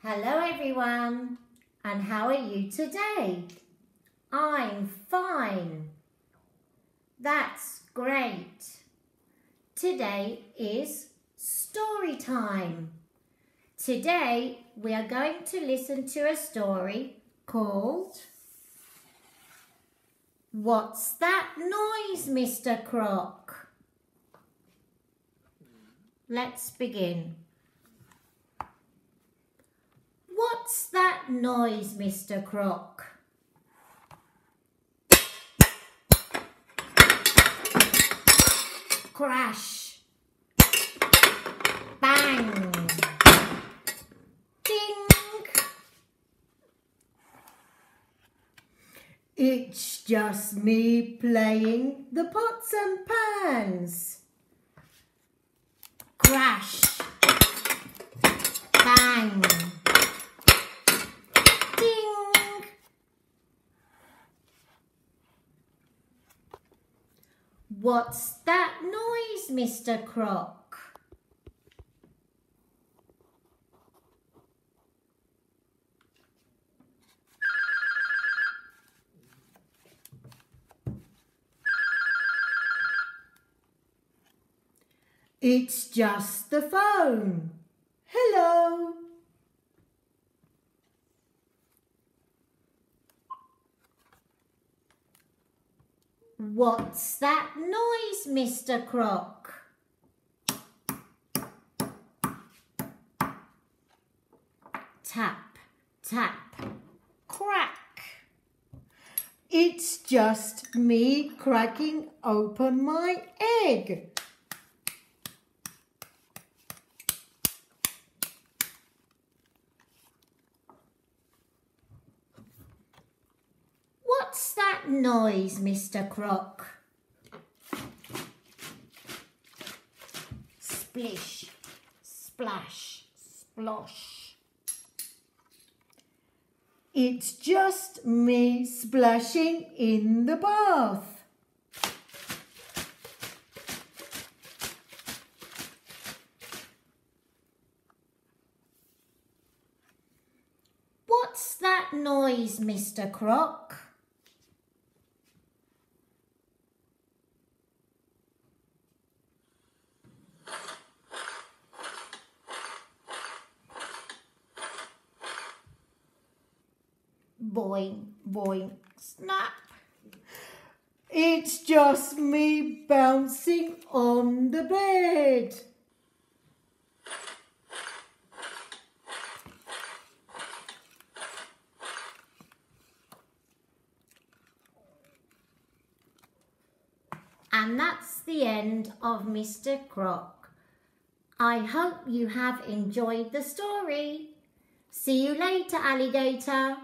Hello everyone, and how are you today? I'm fine. That's great. Today is story time. Today we are going to listen to a story called What's That Noise, Mr. Croc? Let's begin. What's that noise, Mr. Croc? Crash! Bang! Ding! It's just me playing the pots and pans. Crash! Bang! What's that noise, Mr. Croc? It's just the phone. Hello. What's that noise, Mr. Croc? Tap, tap, crack. It's just me cracking open my egg. What's that noise, Mr. Croc? Splish, splash, splosh. It's just me splashing in the bath. What's that noise, Mr. Croc? Boing, boing, snap. It's just me bouncing on the bed. And that's the end of Mr. Croc. I hope you have enjoyed the story. See you later, alligator.